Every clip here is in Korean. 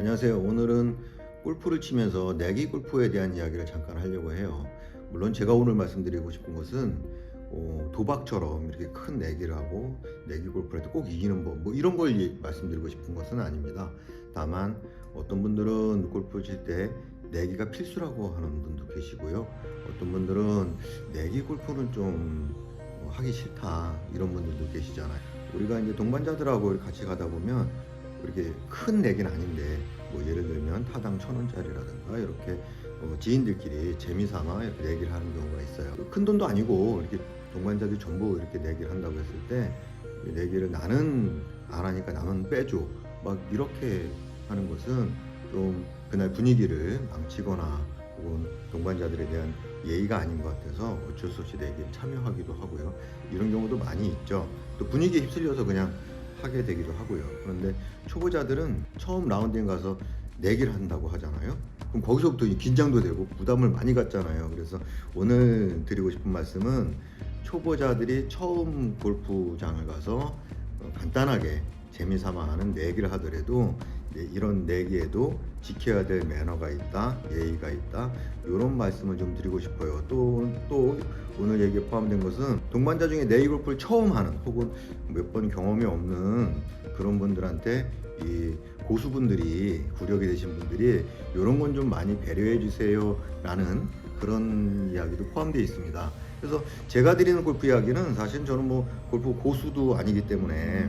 안녕하세요. 오늘은 골프를 치면서 내기 골프에 대한 이야기를 잠깐 하려고 해요. 물론 제가 오늘 말씀드리고 싶은 것은 도박처럼 이렇게 큰 내기를 하고 내기 골프를 할 때 꼭 이기는 법 뭐 이런 걸 말씀드리고 싶은 것은 아닙니다. 다만 어떤 분들은 골프 칠 때 내기가 필수라고 하는 분도 계시고요. 어떤 분들은 내기 골프는 좀 하기 싫다 이런 분들도 계시잖아요. 우리가 이제 동반자들하고 같이 가다 보면 이렇게 큰 내기는 아닌데 뭐 예를 들면 타당 1,000원짜리라든가 이렇게 지인들끼리 재미삼아 이렇게 내기를 하는 경우가 있어요. 큰 돈도 아니고 이렇게 동반자들이 전부 이렇게 내기를 한다고 했을 때 내기를 나는 안 하니까 나는 빼줘 막 이렇게 하는 것은 좀 그날 분위기를 망치거나 혹은 동반자들에 대한 예의가 아닌 것 같아서 어쩔 수 없이 내기에 참여하기도 하고요. 이런 경우도 많이 있죠. 또 분위기에 휩쓸려서 그냥 하게 되기도 하고요. 그런데 초보자들은 처음 라운딩 가서 내기를 한다고 하잖아요. 그럼 거기서부터 긴장도 되고 부담을 많이 갖잖아요. 그래서 오늘 드리고 싶은 말씀은 초보자들이 처음 골프장을 가서 간단하게 재미삼아 하는 내기를 하더라도 이런 내기에도 지켜야 될 매너가 있다, 예의가 있다, 이런 말씀을 좀 드리고 싶어요. 또 오늘 얘기에 포함된 것은 동반자 중에 내기 골프를 처음 하는 혹은 몇 번 경험이 없는 그런 분들한테 이 고수분들이 구력이 되신 분들이 이런 건 좀 많이 배려해 주세요 라는 그런 이야기도 포함되어 있습니다. 그래서 제가 드리는 골프 이야기는 사실 저는 뭐 골프 고수도 아니기 때문에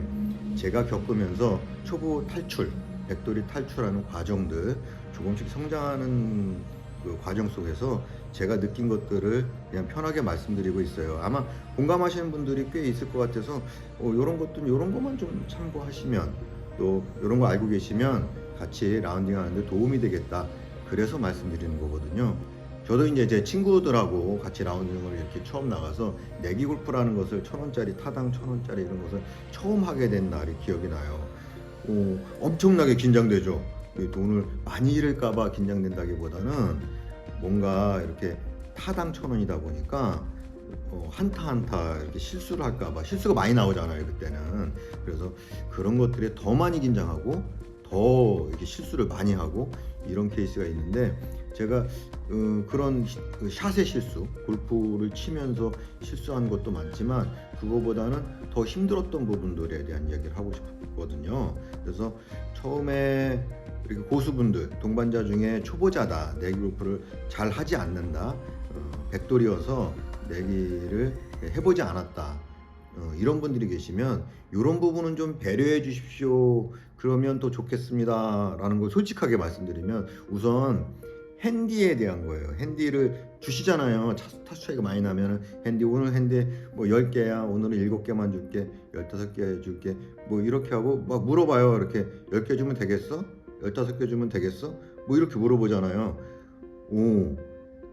제가 겪으면서 초보 탈출, 백돌이 탈출하는 과정들, 조금씩 성장하는 그 과정 속에서 제가 느낀 것들을 그냥 편하게 말씀드리고 있어요. 아마 공감하시는 분들이 꽤 있을 것 같아서 이런 것만 좀 참고하시면, 또 이런 거 알고 계시면 같이 라운딩 하는데 도움이 되겠다, 그래서 말씀드리는 거거든요. 저도 이제 제 친구들하고 같이 라운딩을 이렇게 처음 나가서 내기 골프라는 것을 1,000원짜리 타당 1,000원짜리 이런 것을 처음 하게 된 날이 기억이 나요. 엄청나게 긴장되죠. 돈을 많이 잃을까봐 긴장된다기보다는 뭔가 이렇게 타당 1,000원이다 보니까 한타 한타 이렇게 실수를 할까봐, 실수가 많이 나오잖아요 그때는. 그래서 그런 것들에 더 많이 긴장하고 더 이렇게 실수를 많이 하고 이런 케이스가 있는데, 제가 그런 샷의 실수, 골프를 치면서 실수한 것도 많지만 그거보다는 더 힘들었던 부분들에 대한 이야기를 하고 싶거든요. 그래서 처음에 이렇게 고수분들, 동반자 중에 초보자다, 내기 골프를 잘 하지 않는다, 백돌이어서 내기를 해보지 않았다, 이런 분들이 계시면 이런 부분은 좀 배려해 주십시오, 그러면 더 좋겠습니다 라는 걸 솔직하게 말씀드리면, 우선 핸디에 대한 거예요. 핸디를 주시잖아요. 타수 차이가 많이 나면 핸디, 오늘 핸디 뭐 10개야 오늘은 7개만 줄게, 15개 줄게, 뭐 이렇게 하고 막 물어봐요. 이렇게 10개 주면 되겠어? 15개 주면 되겠어? 뭐 이렇게 물어보잖아요.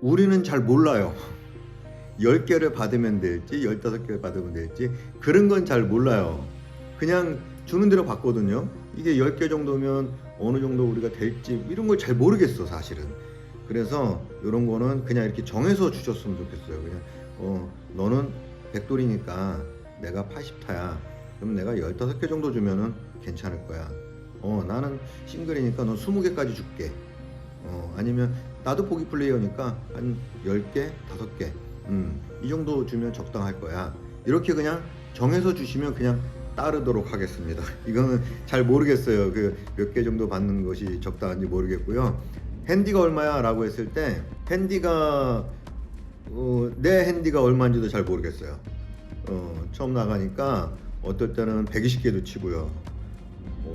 우리는 잘 몰라요. 10개를 받으면 될지 15개를 받으면 될지 그런 건 잘 몰라요. 그냥 주는 대로 받거든요. 이게 10개 정도면 어느 정도 우리가 될지 이런 걸 잘 모르겠어 사실은. 그래서 이런 거는 그냥 이렇게 정해서 주셨으면 좋겠어요. 그냥 너는 백돌이니까 내가 80타야. 그럼 내가 15개 정도 주면은 괜찮을 거야. 나는 싱글이니까 너 20개까지 줄게. 아니면 나도 보기 플레이어니까 한 10개, 5개 이 정도 주면 적당할 거야. 이렇게 그냥 정해서 주시면 그냥 따르도록 하겠습니다. 이거는 잘 모르겠어요. 그 몇 개 정도 받는 것이 적당한지 모르겠고요. 핸디가 얼마야? 라고 했을 때 핸디가 내 핸디가 얼마인지도 잘 모르겠어요. 처음 나가니까 어떨 때는 120개도 치고요.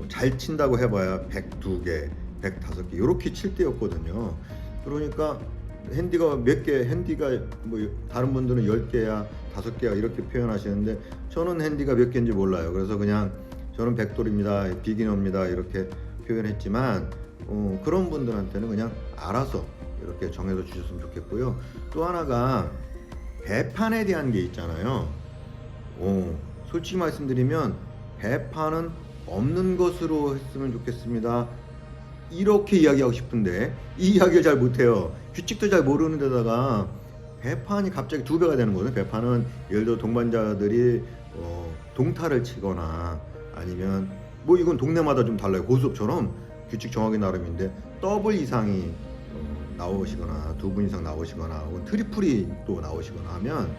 잘 친다고 해봐야 102개, 105개 이렇게 칠 때였거든요. 그러니까 핸디가 몇 개, 핸디가 뭐 다른 분들은 10개야 5개야 이렇게 표현하시는데 저는 핸디가 몇 개인지 몰라요. 그래서 그냥 저는 백돌입니다, 비기너입니다 이렇게 표현했지만 그런 분들한테는 그냥 알아서 이렇게 정해서 주셨으면 좋겠고요. 또 하나가 배판에 대한 게 있잖아요. 솔직히 말씀드리면 배판은 없는 것으로 했으면 좋겠습니다, 이렇게 이야기하고 싶은데 이 이야기를 잘 못해요. 규칙도 잘 모르는 데다가 배판이 갑자기 2배가 되는 거예요. 배판은 예를 들어 동반자들이 동타를 치거나 아니면 뭐 이건 동네마다 좀 달라요. 고수업처럼 규칙 정하기 나름인데 더블 이상이 나오시거나 두 분 이상 나오시거나 혹은 트리플이 또 나오시거나 하면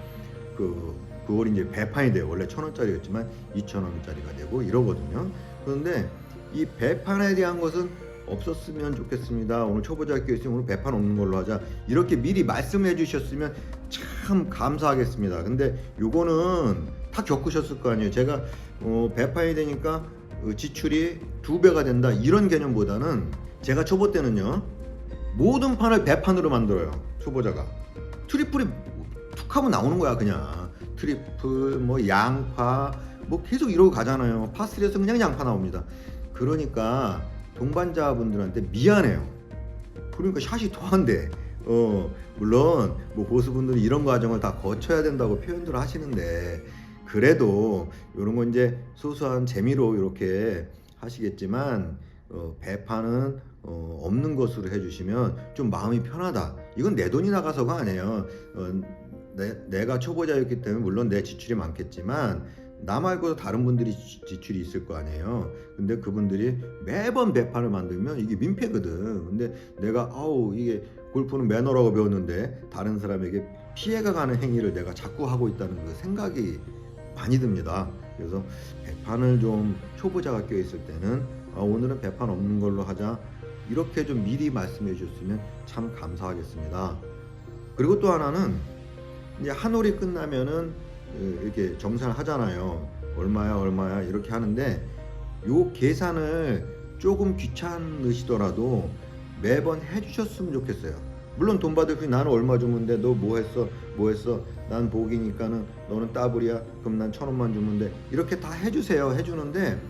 그걸 이제 배판이 돼요. 원래 1,000원짜리였지만 2,000원짜리가 되고 이러거든요. 그런데 이 배판에 대한 것은 없었으면 좋겠습니다. 오늘 초보자 학교 있으면 오늘 배판 없는 걸로 하자. 이렇게 미리 말씀해 주셨으면 참 감사하겠습니다. 근데 요거는 다 겪으셨을 거 아니에요. 제가 배판이 되니까 지출이 2배가 된다 이런 개념보다는 제가 초보 때는요 모든 판을 배판으로 만들어요. 초보자가 트리플이 툭 하면 나오는 거야. 그냥 트리플 뭐 양파 뭐 계속 이러고 가잖아요. 파3에서 그냥 양파 나옵니다. 그러니까 동반자분들한테 미안해요. 그러니까 샷이 더한데 물론 뭐 고수분들은 이런 과정을 다 거쳐야 된다고 표현들 하시는데 그래도 이런 건 이제 소소한 재미로 이렇게 하시겠지만 배판은 없는 것으로 해주시면 좀 마음이 편하다. 이건 내 돈이 나가서가 아니에요. 내가 초보자였기 때문에 물론 내 지출이 많겠지만 나 말고도 다른 분들이 지출이 있을 거 아니에요. 근데 그분들이 매번 배판을 만들면 이게 민폐거든. 근데 내가 이게 골프는 매너라고 배웠는데 다른 사람에게 피해가 가는 행위를 내가 자꾸 하고 있다는 그 생각이 많이 듭니다. 그래서 배판을 좀 초보자가 껴있을 때는 오늘은 배판 없는 걸로 하자 이렇게 좀 미리 말씀해 주셨으면 참 감사하겠습니다. 그리고 또 하나는 이제 한 홀이 끝나면은 이렇게 정산을 하잖아요. 얼마야 이렇게 하는데 요 계산을 조금 귀찮으시더라도 매번 해주셨으면 좋겠어요. 물론 돈 받을 때 나는 얼마 주면 돼? 너 뭐 했어? 난 복이니까는 너는 따블이야. 그럼 난 1,000원만 주면 돼. 이렇게 다 해주세요. 해주는데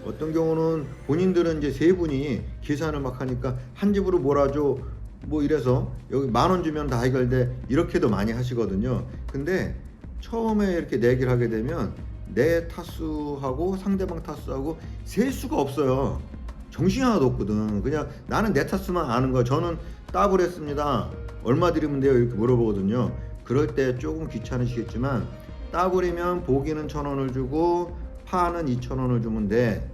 어떤 경우는 본인들은 이제 세 분이 계산을 막 하니까 한 집으로 몰아줘 뭐 이래서 여기 10,000원 주면 다 해결돼 이렇게도 많이 하시거든요. 근데 처음에 이렇게 내기를 하게 되면 내 타수하고 상대방 타수하고 셀 수가 없어요. 정신이 하나도 없거든. 그냥 나는 내 타수만 아는 거야. 저는 따블 했습니다. 얼마 드리면 돼요? 이렇게 물어보거든요. 그럴 때 조금 귀찮으시겠지만 따블이면 보기는 1,000원을 주고 파는 2,000원을 주면 돼.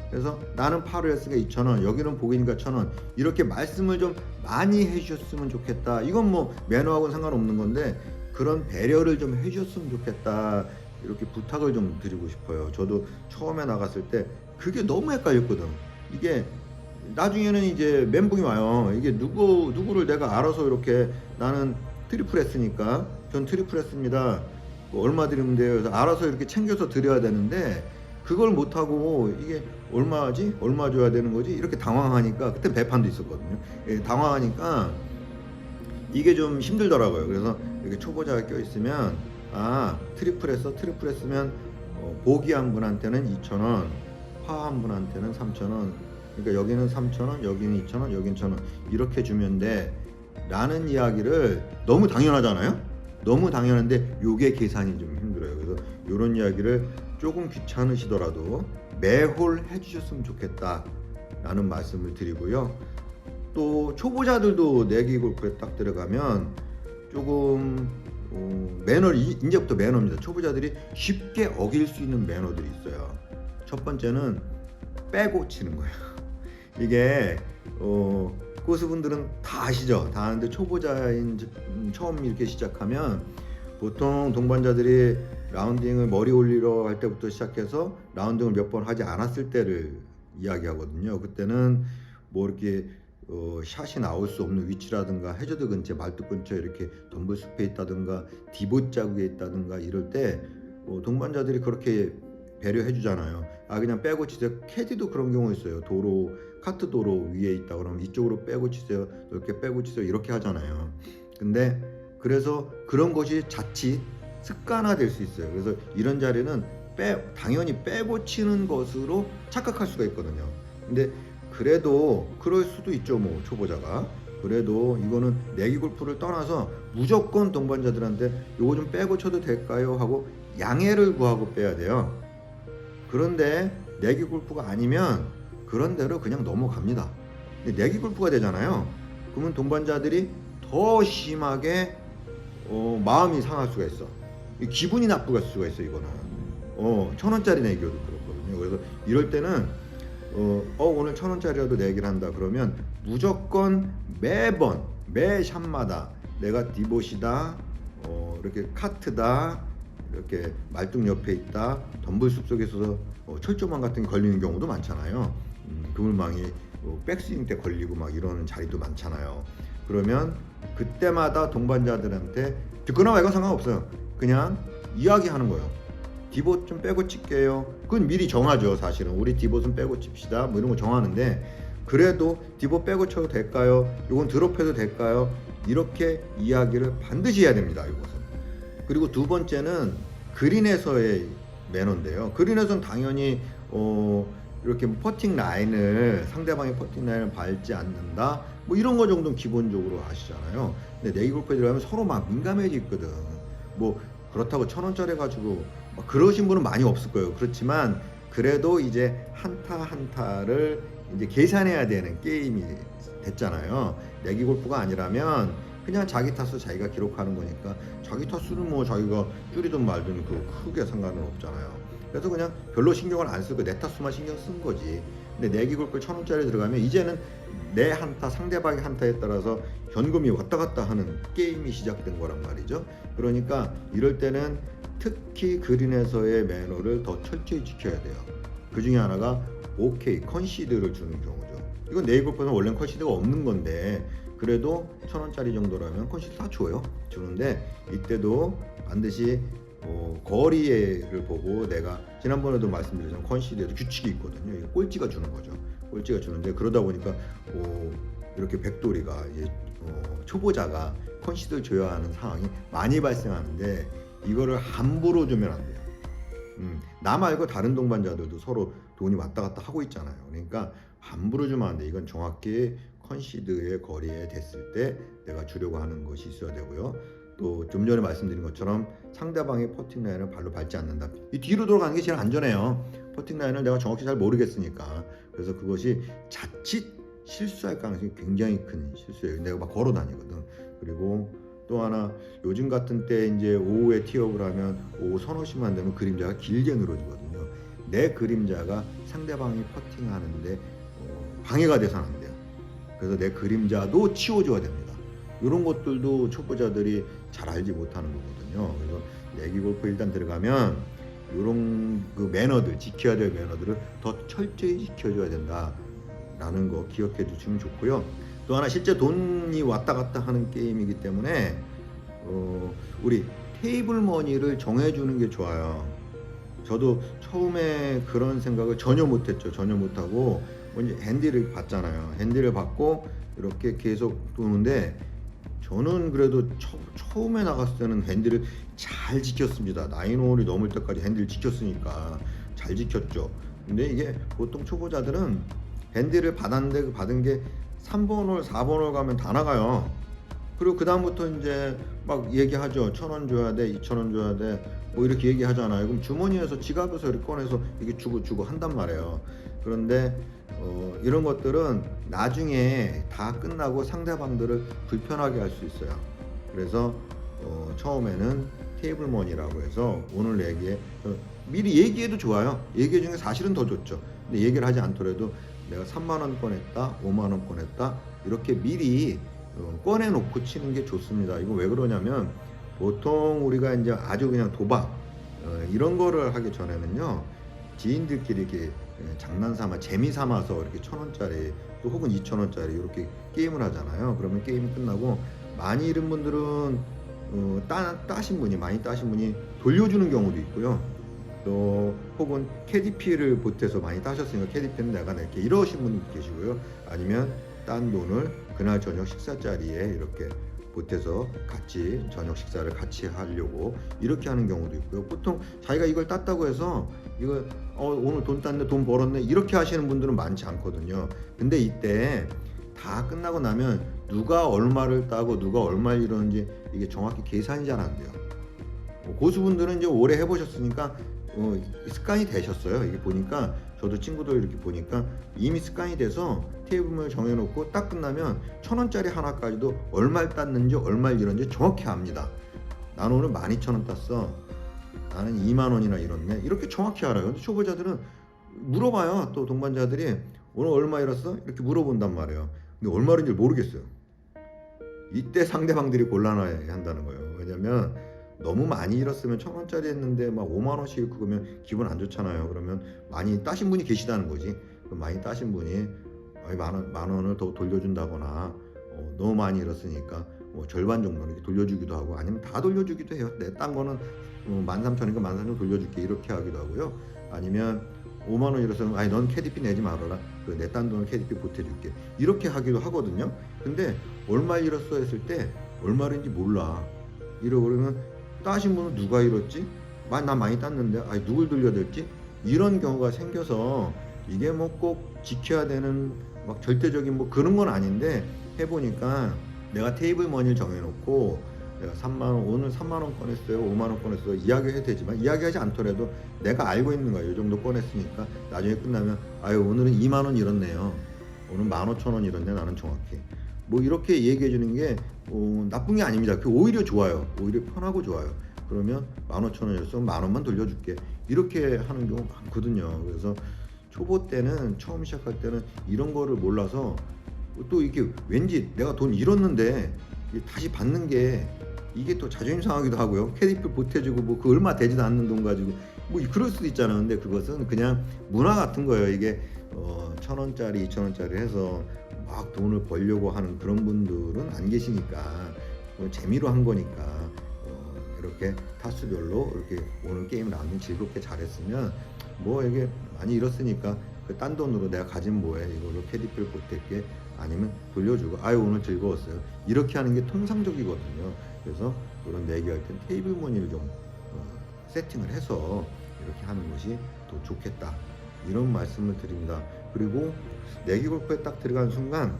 그래서 나는 파를 했으니까 2,000원, 여기는 보기니까 1,000원. 이렇게 말씀을 좀 많이 해주셨으면 좋겠다. 이건 뭐 매너하고는 상관없는 건데 그런 배려를 좀 해주셨으면 좋겠다. 이렇게 부탁을 좀 드리고 싶어요. 저도 처음에 나갔을 때 그게 너무 헷갈렸거든. 이게 나중에는 이제 멘붕이 와요. 이게 누구를 내가 알아서 이렇게 나는 트리플 했으니까 전 트리플 했습니다. 뭐 얼마 드리면 돼요. 그래서 알아서 이렇게 챙겨서 드려야 되는데 그걸 못하고 이게 얼마지? 얼마 줘야 되는 거지? 이렇게 당황하니까 그때 배판도 있었거든요. 당황하니까 이게 좀 힘들더라고요. 그래서 이렇게 초보자가 껴있으면 트리플 했으면 보기 한 분한테는 2,000원, 파 한 분한테는 3,000원. 그러니까 여기는 3,000원, 여기는 2,000원, 여기는 1,000원 이렇게 주면 돼 라는 이야기를 너무 당연하잖아요. 너무 당연한데 요게 계산이 좀 힘들어요. 그래서 이런 이야기를 조금 귀찮으시더라도 매홀 해주셨으면 좋겠다 라는 말씀을 드리고요. 또 초보자들도 내기 골프에 딱 들어가면 조금 매너, 이제부터 매너입니다. 초보자들이 쉽게 어길 수 있는 매너들이 있어요. 첫 번째는 빼고 치는 거예요. 이게 고수분들은 다 아시죠? 다 아는데 초보자인 처음 이렇게 시작하면 보통 동반자들이 라운딩을 머리 올리러 할 때부터 시작해서 라운딩을 몇 번 하지 않았을 때를 이야기하거든요. 그때는 뭐 이렇게 샷이 나올 수 없는 위치라든가 해저드 근처, 말뚝 근처 이렇게 덤블숲에 있다든가 디봇 자국에 있다든가 이럴 때 동반자들이 그렇게 배려해 주잖아요. 그냥 빼고 치세요. 캐디도 그런 경우 있어요. 도로, 카트 도로 위에 있다 그러면 이쪽으로 빼고 치세요. 이렇게 빼고 치세요. 이렇게 하잖아요. 근데 그래서 그런 것이 자칫 습관화 될 수 있어요. 그래서 이런 자리는 당연히 빼고 치는 것으로 착각할 수가 있거든요. 근데 그래도 그럴 수도 있죠. 뭐 초보자가 그래도 이거는 내기 골프를 떠나서 무조건 동반자들한테 요거 좀 빼고 쳐도 될까요? 하고 양해를 구하고 빼야 돼요. 그런데 내기 골프가 아니면 그런 대로 그냥 넘어갑니다. 근데 내기 골프가 되잖아요. 그러면 동반자들이 더 심하게 마음이 상할 수가 있어. 기분이 나쁠 수가 있어. 이거는 1,000원짜리 내기여도 그렇거든요. 그래서 이럴 때는 오늘 1,000원짜리라도 내기를 한다 그러면 무조건 매번 매 샵마다 내가 디봇이다, 이렇게 카트다, 이렇게 말뚝 옆에 있다, 덤블 숲속에서 철조망 같은 게 걸리는 경우도 많잖아요. 그물망이 백스윙 때 걸리고 막 이러는 자리도 많잖아요. 그러면 그때마다 동반자들한테 듣거나 말거나 상관없어요. 그냥 이야기하는 거예요. 디봇 좀 빼고 칠게요. 그건 미리 정하죠. 사실은 우리 디봇은 빼고 칩시다 뭐 이런 거 정하는데, 그래도 디봇 빼고 쳐도 될까요? 이건 드롭해도 될까요? 이렇게 이야기를 반드시 해야 됩니다. 이것은. 그리고 두 번째는 그린에서의 매너인데요. 그린에서는 당연히 이렇게 퍼팅 라인을, 상대방의 퍼팅 라인을 밟지 않는다 뭐 이런 거 정도는 기본적으로 아시잖아요. 근데 내기 골프에 들어가면 서로 막 민감해지거든. 뭐 그렇다고 1,000원짜리 가지고 막 그러신 분은 많이 없을 거예요. 그렇지만 그래도 이제 한타 한타를 이제 계산해야 되는 게임이 됐잖아요. 내기 골프가 아니라면 그냥 자기 타수 자기가 기록하는 거니까 자기 타수는 뭐 자기가 줄이든 말든 그 크게 상관은 없잖아요. 그래서 그냥 별로 신경을 안 쓰고 내 타수만 신경 쓴 거지. 근데 내기 골프 1,000원짜리 들어가면 이제는 내 한타, 상대방의 한타에 따라서 현금이 왔다 갔다 하는 게임이 시작된 거란 말이죠. 그러니까 이럴 때는 특히 그린에서의 매너를 더 철저히 지켜야 돼요. 그 중에 하나가 오케이, 컨시드를 주는 경우죠. 이건 내기 골프는 원래는 컨시드가 없는 건데 그래도 1,000원짜리 정도라면 컨시드 다 줘요. 주는데 이때도 반드시 거리를 보고, 내가 지난번에도 말씀드렸지만 컨시드에도 규칙이 있거든요. 이게 꼴찌가 주는 거죠. 꼴찌가 주는데 그러다 보니까 이렇게 백돌이가 이제 초보자가 컨시드를 줘야 하는 상황이 많이 발생하는데 이거를 함부로 주면 안 돼요. 나 말고 다른 동반자들도 서로 돈이 왔다 갔다 하고 있잖아요. 그러니까 함부로 주면 안 돼. 이건 정확히 컨시드의 거리에 됐을 때 내가 주려고 하는 것이 있어야 되고요. 또 좀 전에 말씀드린 것처럼 상대방의 퍼팅 라인을 발로 밟지 않는다. 이 뒤로 돌아가는 게 제일 안전해요. 퍼팅 라인을 내가 정확히 잘 모르겠으니까. 그래서 그것이 자칫 실수할 가능성이 굉장히 큰 실수예요. 내가 막 걸어 다니거든. 그리고 또 하나, 요즘 같은 때 이제 오후에 티업을 하면 오후 서너 시만 되면 그림자가 길게 늘어지거든요. 내 그림자가 상대방이 퍼팅하는데 방해가 돼서는 안 돼요. 그래서 내 그림자도 치워줘야 됩니다. 이런 것들도 초보자들이 잘 알지 못하는 거거든요. 그래서 내기 골프 일단 들어가면 이런 그 매너들, 지켜야 될 매너들을 더 철저히 지켜줘야 된다라는 거 기억해 주시면 좋고요. 또 하나, 실제 돈이 왔다 갔다 하는 게임이기 때문에 우리 테이블 머니를 정해주는 게 좋아요. 저도 처음에 그런 생각을 전혀 못했죠. 전혀 못하고 먼저 핸디를 봤잖아요. 핸디를 받고 이렇게 계속 도는데, 저는 그래도 처음에 나갔을 때는 핸디를 잘 지켰습니다. 9홀이 넘을 때까지 핸디를 지켰으니까 잘 지켰죠. 근데 이게 보통 초보자들은 핸디를 받았는데 그 받은 게 3번 홀, 4번 홀 가면 다 나가요. 그리고 그 다음부터 이제 막 얘기하죠. 1,000원 줘야 돼, 2,000원 줘야 돼, 뭐 이렇게 얘기하잖아요. 그럼 주머니에서, 지갑에서 이렇게 꺼내서 이게 주고 한단 말이에요. 그런데 이런 것들은 나중에 다 끝나고 상대방들을 불편하게 할 수 있어요. 그래서 처음에는 테이블 머니라고 해서 오늘 내기에 미리 얘기해도 좋아요. 얘기 중에 사실은 더 좋죠. 근데 얘기를 하지 않더라도 내가 3만 원 꺼냈다, 5만 원 꺼냈다, 이렇게 미리 꺼내놓고 치는 게 좋습니다. 이거 왜 그러냐면, 보통 우리가 이제 아주 그냥 도박 이런 거를 하기 전에는요, 지인들끼리 이렇게 장난삼아, 재미삼아서 이렇게 1,000원짜리 또 혹은 2,000원짜리 이렇게 게임을 하잖아요. 그러면 게임이 끝나고 많이 잃은 분들은 따신 분이, 많이 따신 분이 돌려주는 경우도 있고요. 또 혹은 캐디피를 보태서 많이 따셨으니까 캐디피는 내가 낼게, 이러신 분도 계시고요. 아니면 딴 돈을 그날 저녁 식사 자리에 이렇게 보태서 같이 저녁 식사를 같이 하려고 이렇게 하는 경우도 있고요. 보통 자기가 이걸 땄다고 해서 이거 오늘 돈 땄네, 돈 벌었네, 이렇게 하시는 분들은 많지 않거든요. 근데 이때 다 끝나고 나면 누가 얼마를 따고 누가 얼마를 잃었는지 이게 정확히 계산이 잘 안 돼요. 고수분들은 이제 오래 해보셨으니까 습관이 되셨어요. 이게 보니까, 저도 친구들 이렇게 보니까 이미 습관이 돼서 테이블을 정해놓고 딱 끝나면 1,000원짜리 하나까지도 얼마를 땄는지 얼마를 잃었는지 정확히 압니다. 나는 오늘 12,000원 땄어, 나는 2만 원이나 잃었네, 이렇게 정확히 알아요. 근데 초보자들은 물어봐요. 또 동반자들이 오늘 얼마 잃었어? 이렇게 물어본단 말이에요. 근데 얼마 잃은지 모르겠어요. 이때 상대방들이 곤란해 한다는 거예요. 왜냐면 너무 많이 잃었으면 1,000원짜리 했는데 막 5만 원씩 잃고 그러면 기분 안 좋잖아요. 그러면 많이 따신 분이 계시다는 거지. 많이 따신 분이 만 원을 더 돌려준다거나 너무 많이 잃었으니까 절반 정도는 이렇게 돌려주기도 하고 아니면 다 돌려주기도 해요. 딴 거는 13,000원이니까 13,000원 돌려줄게 이렇게 하기도 하고요. 아니면 5만 원 잃었으면 아니 넌 KDP 내지 말아라. 내 딴 돈을 KDP 보태줄게. 이렇게 하기도 하거든요. 근데 얼마 잃었어 했을 때 얼마 잃은지 몰라. 이러고 그러면 따신 분은 누가 잃었지? 나 많이 땄는데 아니 누굴 돌려댈지? 이런 경우가 생겨서 이게 뭐 꼭 지켜야 되는 막 절대적인 뭐 그런 건 아닌데 해보니까 내가 테이블 머니를 정해놓고 내가 3만 원 오늘 3만 원 꺼냈어요, 5만 원 꺼냈어요 이야기해도 되지만 이야기하지 않더라도 내가 알고 있는 거야. 이 정도 꺼냈으니까 나중에 끝나면 아유 오늘은 2만 원 잃었네요. 오늘 15,000원 잃었네 나는 정확히. 뭐 이렇게 얘기해 주는 게 나쁜 게 아닙니다. 그 오히려 좋아요. 오히려 편하고 좋아요. 그러면 15,000원이었으면 만 원만 돌려줄게. 이렇게 하는 경우 많거든요. 그래서 초보 때는 처음 시작할 때는 이런 거를 몰라서 또 이게 왠지 내가 돈 잃었는데 다시 받는 게 이게 또 자존심 상하기도 하고요. KDP 보태주고 뭐 그 얼마 되지도 않는 돈 가지고 뭐 그럴 수도 있잖아요. 근데 그것은 그냥 문화 같은 거예요. 이게 1,000원짜리 2,000원짜리 해서 막 돈을 벌려고 하는 그런 분들은 안 계시니까 재미로 한 거니까 이렇게 타수별로 이렇게 오늘 게임 라운드 즐겁게 잘했으면 뭐 이게 많이 잃었으니까 그 딴 돈으로 내가 가진 뭐해 이걸로 KDP를 보탤게 아니면 돌려주고 아유 오늘 즐거웠어요 이렇게 하는 게 통상적이거든요. 그래서 이런 내기할 땐 테이블 머니를 좀 세팅을 해서 이렇게 하는 것이 더 좋겠다 이런 말씀을 드립니다. 그리고 내기 골프에 딱 들어간 순간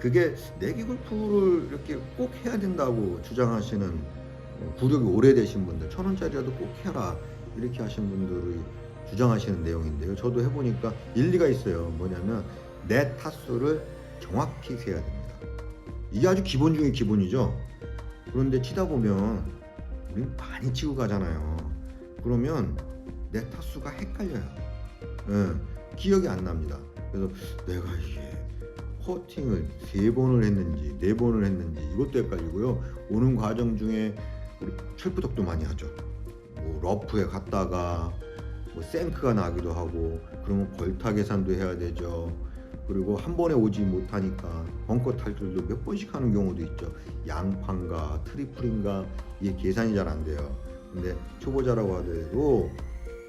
그게 내기 골프를 이렇게 꼭 해야 된다고 주장하시는 구력이 오래되신 분들 1,000원짜리라도 꼭 해라 이렇게 하신 분들이 주장하시는 내용인데요. 저도 해보니까 일리가 있어요. 뭐냐면 내 타수를 정확히 세야 됩니다. 이게 아주 기본 중에 기본이죠. 그런데 치다 보면 우리는 많이 치고 가잖아요. 그러면 내 타수가 헷갈려요. 기억이 안 납니다. 그래서 내가 이게 퍼팅을 3번을 했는지 4번을 했는지 이것도 헷갈리고요. 오는 과정 중에 우리 철부덕도 많이 하죠. 뭐 러프에 갔다가 뭐 생크가 나기도 하고 그러면 벌타 계산도 해야 되죠. 그리고 한 번에 오지 못하니까 벙커 탈출도 몇 번씩 하는 경우도 있죠. 양파인가 트리플인가 이게 계산이 잘 안 돼요. 근데 초보자라고 하더라도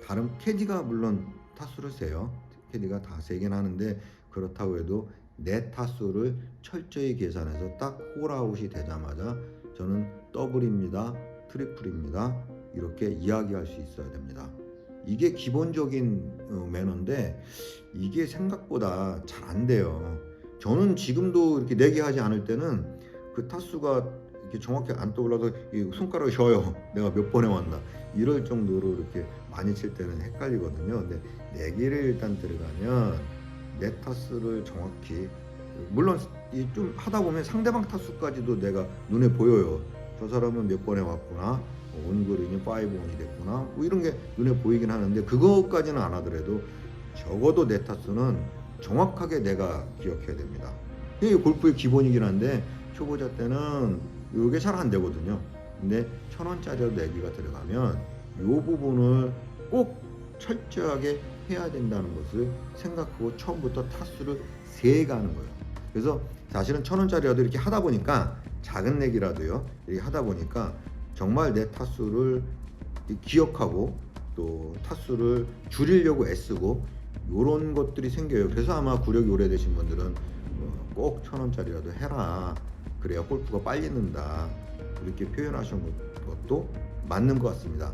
다른 캐디가 물론 타수를 세요. 캐디가 다 세긴 하는데 그렇다고 해도 내 타수를 철저히 계산해서 딱 홀아웃이 되자마자 저는 더블입니다, 트리플입니다 이렇게 이야기할 수 있어야 됩니다. 이게 기본적인 매너인데 이게 생각보다 잘 안 돼요. 저는 지금도 이렇게 내기하지 않을 때는 그 타수가 이렇게 정확히 안 떠올라서 손가락이 셔요. 내가 몇 번에 왔나 이럴 정도로 이렇게 많이 칠 때는 헷갈리거든요. 근데 내기를 일단 들어가면 내 타수를 정확히 물론 좀 하다 보면 상대방 타수까지도 내가 눈에 보여요. 저 사람은 몇 번에 왔구나 온그린이 5온이 됐구나 뭐 이런 게 눈에 보이긴 하는데 그것까지는 안 하더라도 적어도 내 타수는 정확하게 내가 기억해야 됩니다. 이게 골프의 기본이긴 한데 초보자 때는 이게 잘 안 되거든요. 근데 1,000원짜리 내기가 들어가면 이 부분을 꼭 철저하게 해야 된다는 것을 생각하고 처음부터 타수를 세가는 거예요. 그래서 사실은 1,000원짜리라도 이렇게 하다 보니까 작은 내기라도요 이렇게 하다 보니까 정말 내 타수를 기억하고 또 타수를 줄이려고 애쓰고 이런 것들이 생겨요. 그래서 아마 구력이 오래되신 분들은 꼭 1,000원짜리라도 해라 그래야 골프가 빨리 는다 이렇게 표현하신 것도 맞는 것 같습니다.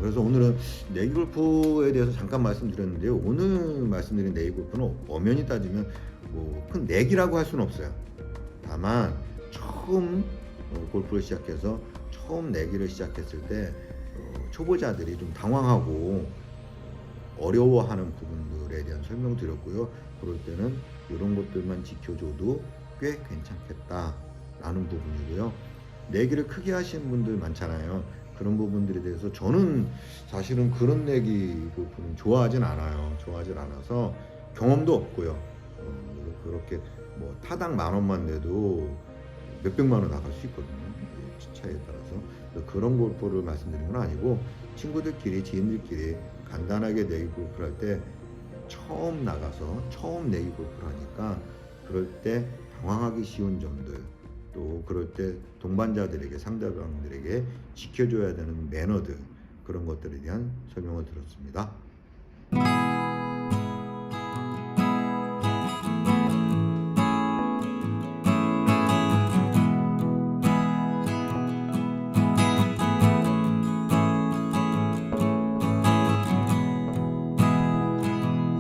그래서 오늘은 내기 골프에 대해서 잠깐 말씀드렸는데요. 오늘 말씀드린 내기 골프는 엄연히 따지면 뭐 큰 내기라고 할 수는 없어요. 다만 처음 골프를 시작해서 처음 내기를 시작했을 때 초보자들이 좀 당황하고 어려워하는 부분들에 대한 설명 드렸고요. 그럴 때는 이런 것들만 지켜줘도 꽤 괜찮겠다라는 부분이고요. 내기를 크게 하시는 분들 많잖아요. 그런 부분들에 대해서 저는 사실은 그런 내기 골프는 좋아하진 않아요. 좋아하진 않아서 경험도 없고요. 그렇게 뭐 타당 10,000원만 내도 몇백만 원 나갈 수 있거든요. 차에 따라서. 그래서 그런 골프를 말씀드리는 건 아니고 친구들끼리 지인들끼리 간단하게 내기 골프를 할 때 처음 나가서 처음 내기 골프를 하니까 그럴 때 당황하기 쉬운 점들, 또 그럴 때 동반자들에게 상대방들에게 지켜줘야 되는 매너들, 그런 것들에 대한 설명을 들었습니다.